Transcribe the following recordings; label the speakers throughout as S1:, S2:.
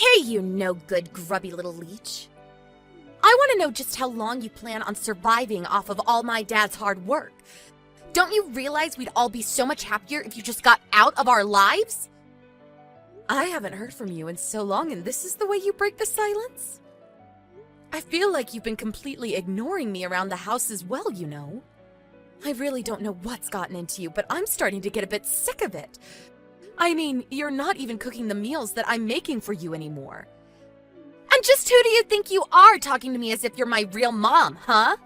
S1: Hey, you no-good, grubby little leech. I want to know just how long you plan on surviving off of all my dad's hard work. Don't you realize we'd all be so much happier if you just got out of our lives? I haven't heard from you in so long, and this is the way you break the silence? I feel like you've been completely ignoring me around the house as well, you know. I really don't know what's gotten into you, but I'm starting to get a bit sick of it. I mean, you're not even cooking the meals that I'm making for you anymore. And just who do you think you are talking to me as if you're my real mom, huh?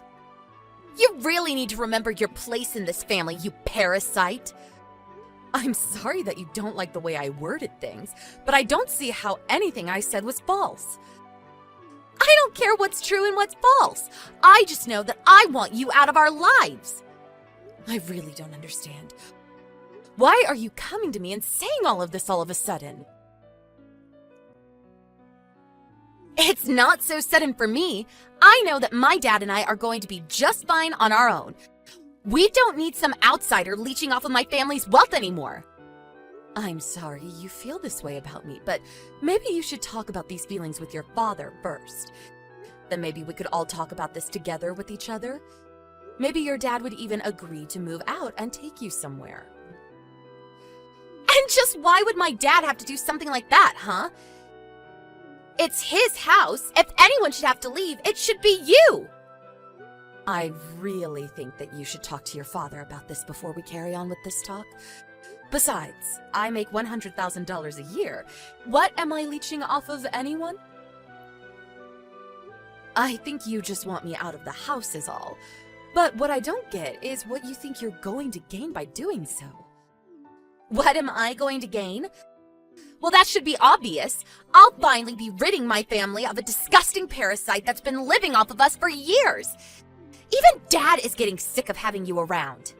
S1: You really need to remember your place in this family, you parasite. I'm sorry that you don't like the way I worded things, but I don't see how anything I said was false. I don't care what's true and what's false. I just know that I want you out of our lives. I really don't understand. Why are you coming to me and saying all of this all of a sudden? It's not so sudden for me. I know that my dad and I are going to be just fine on our own. We don't need some outsider leeching off of my family's wealth anymore. I'm sorry you feel this way about me, but maybe you should talk about these feelings with your father first. Then maybe we could all talk about this together with each other. Maybe your dad would even agree to move out and take you somewhere. And just why would my dad have to do something like that, huh? It's his house. If anyone should have to leave, it should be you. I really think that you should talk to your father about this before we carry on with this talk. Besides, I make $100,000 a year. What am I leeching off of anyone? I think you just want me out of the house is all. But what I don't get is what you think you're going to gain by doing so. What am I going to gain? Well, that should be obvious. I'll finally be ridding my family of a disgusting parasite that's been living off of us for years. Even Dad is getting sick of having you around.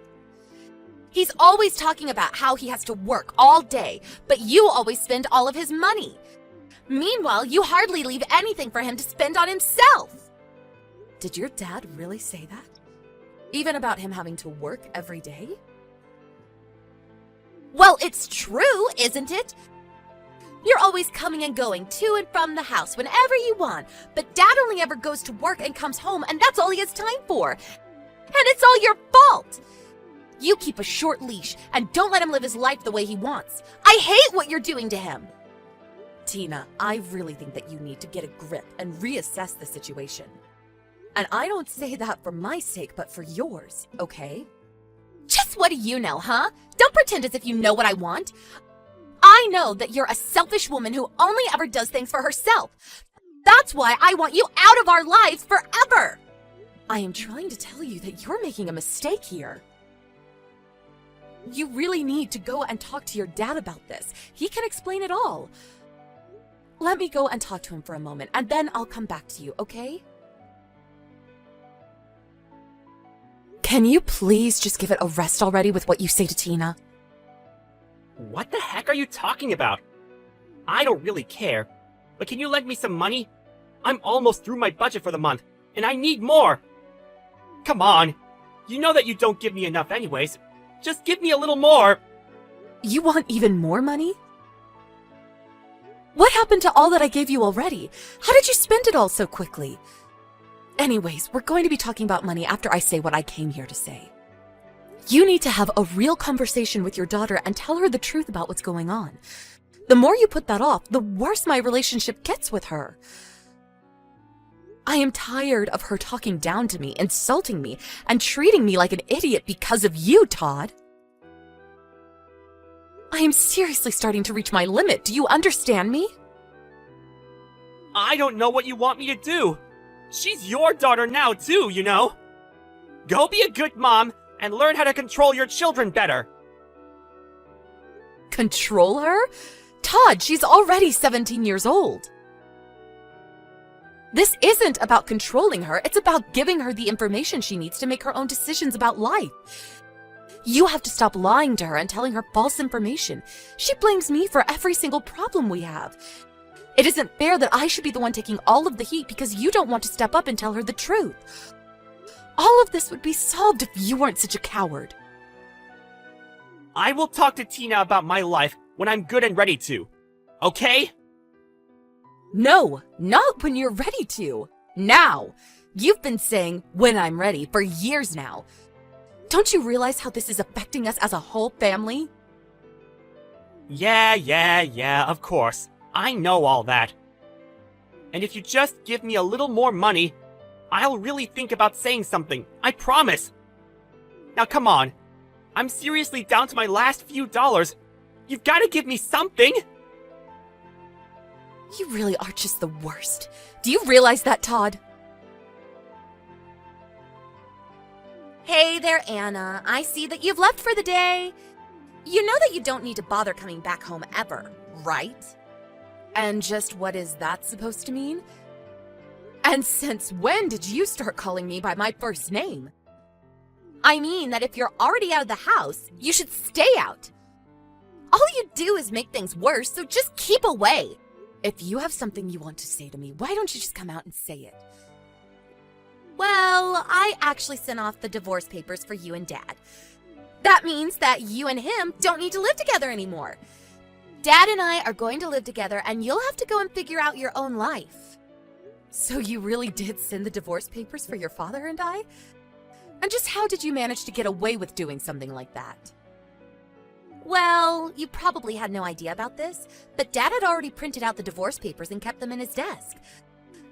S1: He's always talking about how he has to work all day, but you always spend all of his money. Meanwhile, you hardly leave anything for him to spend on himself. Did your dad really say that? Even about him having to work every day? Well, it's true, isn't it? You're always coming and going to and from the house whenever you want, but Dad only ever goes to work and comes home, and that's all he has time for. And it's all your fault. You keep a short leash and don't let him live his life the way he wants. I hate what you're doing to him. Tina, I really think that you need to get a grip and reassess the situation. And I don't say that for my sake, but for yours, okay? Just what do you know, huh? Don't pretend as if you know what I want. I know that you're a selfish woman who only ever does things for herself. That's why I want you out of our lives forever. I am trying to tell you that you're making a mistake here. You really need to go and talk to your dad about this. He can explain it all. Let me go and talk to him for a moment, and then I'll come back to you, okay? Can you please just give it a rest already with what you say to Tina?
S2: What the heck are you talking about? I don't really care, but can you lend me some money? I'm almost through my budget for the month, and I need more. Come on, you know that you don't give me enough anyways. Just give me a little more.
S1: You want even more money? What happened to all that I gave you already? How did you spend it all so quickly? Anyways, we're going to be talking about money after I say what I came here to say. You need to have a real conversation with your daughter and tell her the truth about what's going on. The more you put that off, the worse my relationship gets with her. I am tired of her talking down to me, insulting me, and treating me like an idiot because of you, Todd. I am seriously starting to reach my limit. Do you understand me?
S2: I don't know what you want me to do. She's your daughter now too, you know. Go be a good mom and learn how to control your children better.
S1: Control her? Todd, she's already 17 years old. This isn't about controlling her, it's about giving her the information she needs to make her own decisions about life. You have to stop lying to her and telling her false information. She blames me for every single problem we have. It isn't fair that I should be the one taking all of the heat because you don't want to step up and tell her the truth. All of this would be solved if you weren't such a coward.
S2: I will talk to Tina about my life when I'm good and ready to. Okay?
S1: No, not when you're ready to. Now. You've been saying, when I'm ready, for years now. Don't you realize how this is affecting us as a whole family?
S2: Yeah, of course. I know all that. And if you just give me a little more money, I'll really think about saying something. I promise. Now come on. I'm seriously down to my last few dollars. You've got to give me something.
S1: You really are just the worst. Do you realize that, Todd? Hey there, Anna. I see that you've left for the day. You know that you don't need to bother coming back home ever, right? And just what is that supposed to mean? And since when did you start calling me by my first name? I mean that if you're already out of the house, you should stay out. All you do is make things worse, so just keep away. If you have something you want to say to me, why don't you just come out and say it? Well, I actually sent off the divorce papers for you and Dad. That means that you and him don't need to live together anymore. Dad and I are going to live together, and you'll have to go and figure out your own life. So you really did send the divorce papers for your father and I? And just how did you manage to get away with doing something like that? Well, you probably had no idea about this, but Dad had already printed out the divorce papers and kept them in his desk.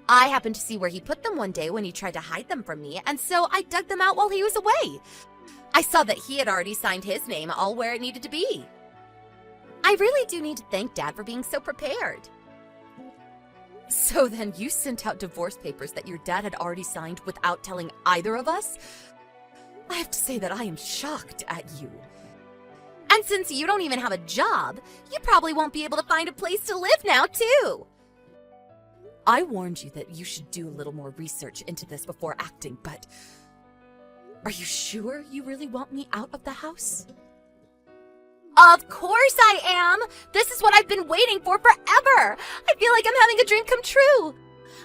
S1: I happened to see where he put them one day when he tried to hide them from me, and so I dug them out while he was away. I saw that he had already signed his name all where it needed to be. I really do need to thank Dad for being so prepared. So then you sent out divorce papers that your dad had already signed without telling either of us? I have to say that I am shocked at you. And since you don't even have a job, you probably won't be able to find a place to live now, too. I warned you that you should do a little more research into this before acting, but are you sure you really want me out of the house? Of course I am! This is what I've been waiting for forever! I feel like I'm having a dream come true!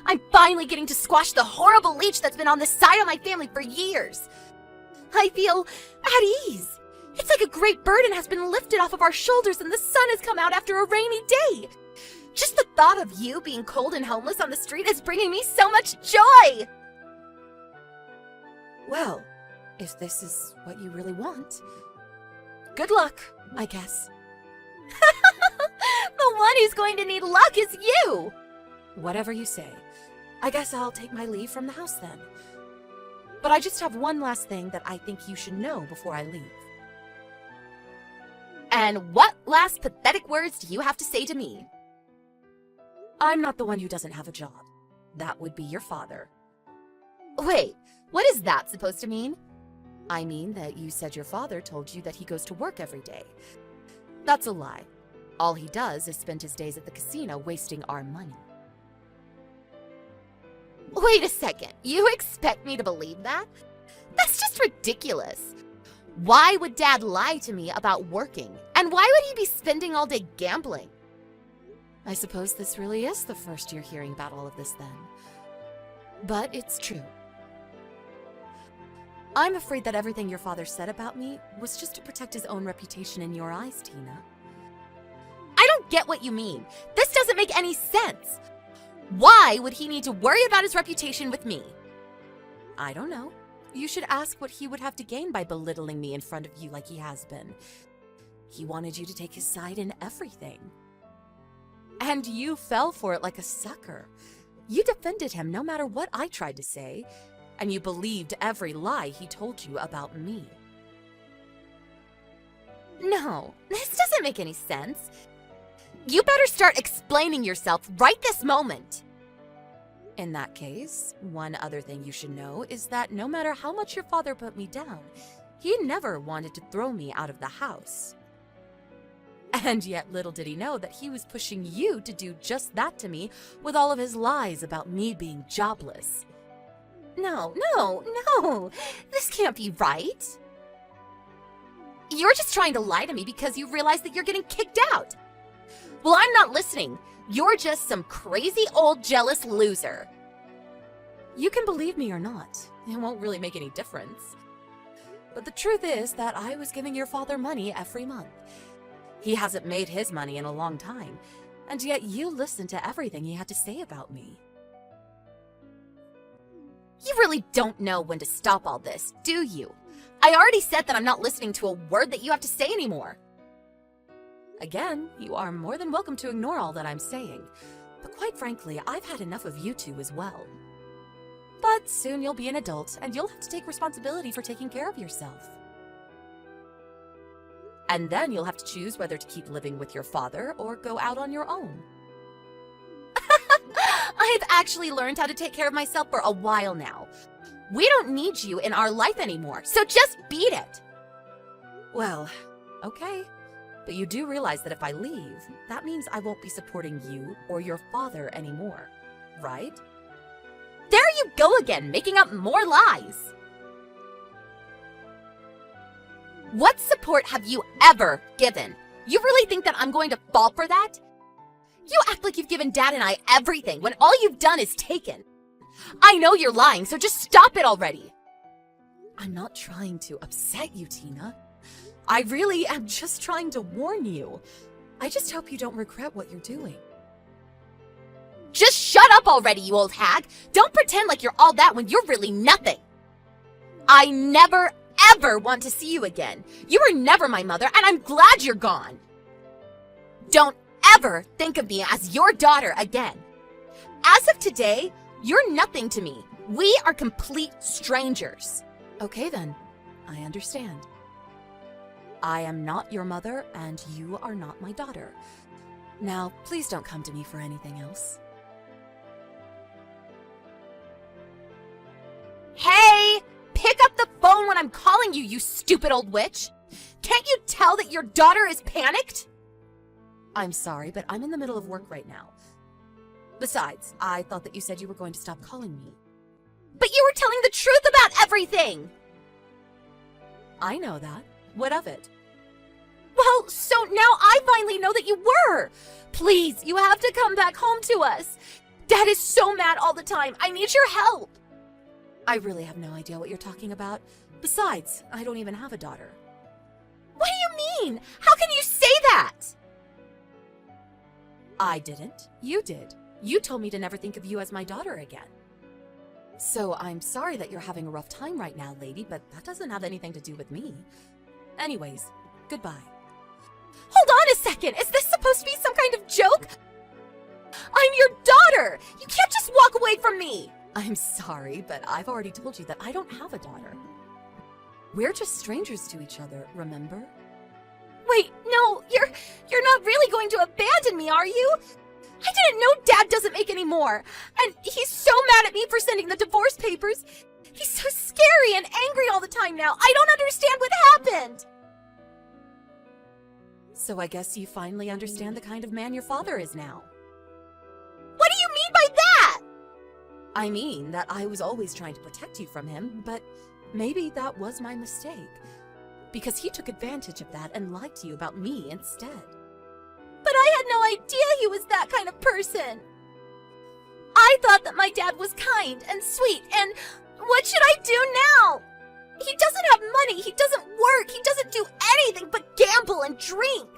S1: I'm finally getting to squash the horrible leech that's been on the side of my family for years. I feel at ease. It's like a great burden has been lifted off of our shoulders and the sun has come out after a rainy day. Just the thought of you being cold and homeless on the street is bringing me so much joy! Well, if this is what you really want, good luck, I guess. The one who's going to need luck is you! Whatever you say. I guess I'll take my leave from the house then. But I just have one last thing that I think you should know before I leave. And what last pathetic words do you have to say to me? I'm not the one who doesn't have a job. That would be your father. Wait, what is that supposed to mean? I mean that you said your father told you that he goes to work every day. That's a lie. All he does is spend his days at the casino wasting our money. Wait a second, you expect me to believe that? That's just ridiculous. Why would Dad lie to me about working? And why would he be spending all day gambling? I suppose this really is the first you're hearing about all of this then. But it's true. I'm afraid that everything your father said about me was just to protect his own reputation in your eyes, Tina. I don't get what you mean. This doesn't make any sense. Why would he need to worry about his reputation with me? I don't know. You should ask what he would have to gain by belittling me in front of you like he has been. He wanted you to take his side in everything. And you fell for it like a sucker. You defended him no matter what I tried to say, and you believed every lie he told you about me. No, this doesn't make any sense. You better start explaining yourself right this moment. In that case, one other thing you should know is that no matter how much your father put me down, he never wanted to throw me out of the house. And yet little did he know that he was pushing you to do just that to me with all of his lies about me being jobless. No, this can't be right. You're just trying to lie to me because you realize that you're getting kicked out. Well, I'm not listening. You're just some crazy old jealous loser. You can believe me or not. It won't really make any difference. But the truth is that I was giving your father money every month. He hasn't made his money in a long time,
S3: And yet you listened to everything he had to say about me.
S1: You really don't know when to stop all this, do you? I already said that I'm not listening to a word that you have to say anymore.
S3: Again, you are more than welcome to ignore all that I'm saying. But quite frankly, I've had enough of you two as well. But soon you'll be an adult, and you'll have to take responsibility for taking care of yourself. And then you'll have to choose whether to keep living with your father or go out on your own.
S1: I've actually learned how to take care of myself for a while now. We don't need you in our life anymore, so just beat it.
S3: Well, okay. But you do realize that if I leave, that means I won't be supporting you or your father anymore, right?
S1: There you go again, making up more lies. What support have you ever given? You really think that I'm going to fall for that? You act like you've given Dad and I everything when all you've done is taken. I know you're lying, so just stop it already.
S3: I'm not trying to upset you, Tina. I really am just trying to warn you. I just hope you don't regret what you're doing.
S1: Just shut up already, you old hag. Don't pretend like you're all that when you're really nothing. I never, ever want to see you again. You were never my mother, and I'm glad you're gone. Don't ever think of me as your daughter again. As of today, you're nothing to me. We are complete strangers.
S3: Okay then, I understand. I am not your mother, and you are not my daughter. Now, please don't come to me for anything else.
S1: Hey! Pick up the phone when I'm calling you, you stupid old witch! Can't you tell that your daughter is panicked?
S3: I'm sorry, but I'm in the middle of work right now. Besides, I thought that you said you were going to stop calling me.
S1: But you were telling the truth about everything!
S3: I know that. What of it?
S1: Well, so now I finally know that you were! Please, you have to come back home to us! Dad is so mad all the time. I need your help!
S3: I really have no idea what you're talking about. Besides, I don't even have a daughter.
S1: What do you mean? How can you say that?
S3: I didn't. You did. You told me to never think of you as my daughter again. So I'm sorry that you're having a rough time right now, lady, but that doesn't have anything to do with me. Anyways, goodbye.
S1: Hold on a second! Is this supposed to be some kind of joke? I'm your daughter! You can't just walk away from me!
S3: I'm sorry, but I've already told you that I don't have a daughter. We're just strangers to each other, remember?
S1: Wait, no, you're not really going to abandon me, are you? I didn't know Dad doesn't make any more. And he's so mad at me for sending the divorce papers. He's so scary and angry all the time now. I don't understand what happened.
S3: So I guess you finally understand the kind of man your father is now.
S1: What do you mean by that?
S3: I mean that I was always trying to protect you from him, but maybe that was my mistake. Because he took advantage of that and lied to you about me instead.
S1: But I had no idea he was that kind of person. I thought that my dad was kind and sweet, and what should I do now? He doesn't have money, he doesn't work, he doesn't do anything but gamble and drink.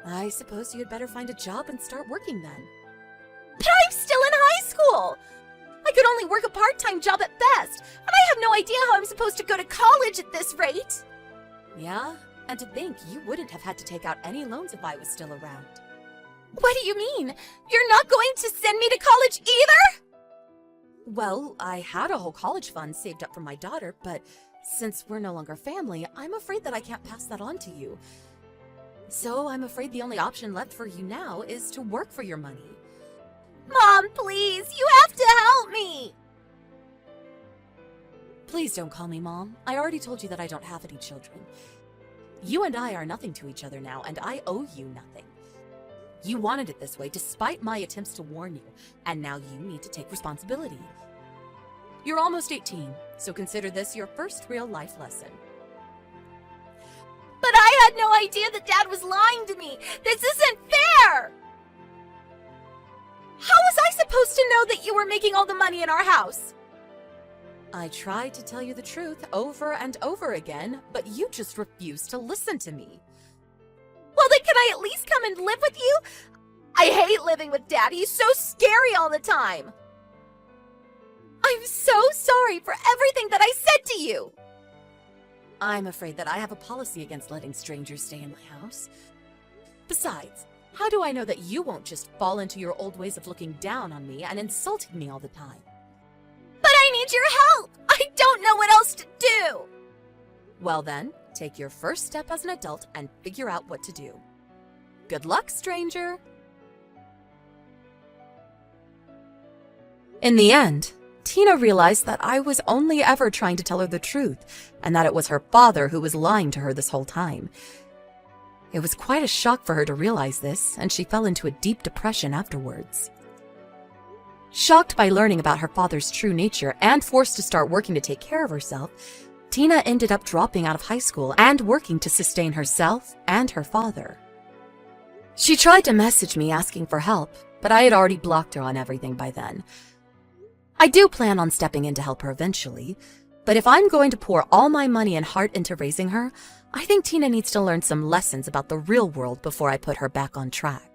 S3: I suppose you had better find a job and start working then.
S1: But I'm still in high school. I could only work a part-time job at best, and I have no idea how I'm supposed to go to college at this rate.
S3: Yeah, and to think you wouldn't have had to take out any loans if I was still around.
S1: What do you mean? You're not going to send me to college either?
S3: Well, I had a whole college fund saved up for my daughter, but since we're no longer family, I'm afraid that I can't pass that on to you. So I'm afraid the only option left for you now is to work for your money.
S1: Mom, please, you have to help me!
S3: Please don't call me Mom. I already told you that I don't have any children. You and I are nothing to each other now, and I owe you nothing. You wanted it this way despite my attempts to warn you, and now you need to take responsibility. You're almost 18, so consider this your first real life lesson.
S1: But I had no idea that Dad was lying to me! This isn't fair! How was I supposed to know that you were making all the money in our house?
S3: I tried to tell you the truth over and over again, but you just refused to listen to me.
S1: Well, then can I at least come and live with you? I hate living with Dad. He's so scary all the time. I'm so sorry for everything that I said to you.
S3: I'm afraid that I have a policy against letting strangers stay in my house. Besides, how do I know that you won't just fall into your old ways of looking down on me and insulting me all the time?
S1: But I need your help. I don't know what else to do.
S3: Well then, take your first step as an adult and figure out what to do. Good luck, stranger. In the end, Tina realized that I was only ever trying to tell her the truth, and that it was her father who was lying to her this whole time. It was quite a shock for her to realize this, and she fell into a deep depression afterwards. Shocked by learning about her father's true nature and forced to start working to take care of herself, Tina ended up dropping out of high school and working to sustain herself and her father. She tried to message me asking for help, but I had already blocked her on everything by then. I do plan on stepping in to help her eventually, but if I'm going to pour all my money and heart into raising her, I think Tina needs to learn some lessons about the real world before I put her back on track.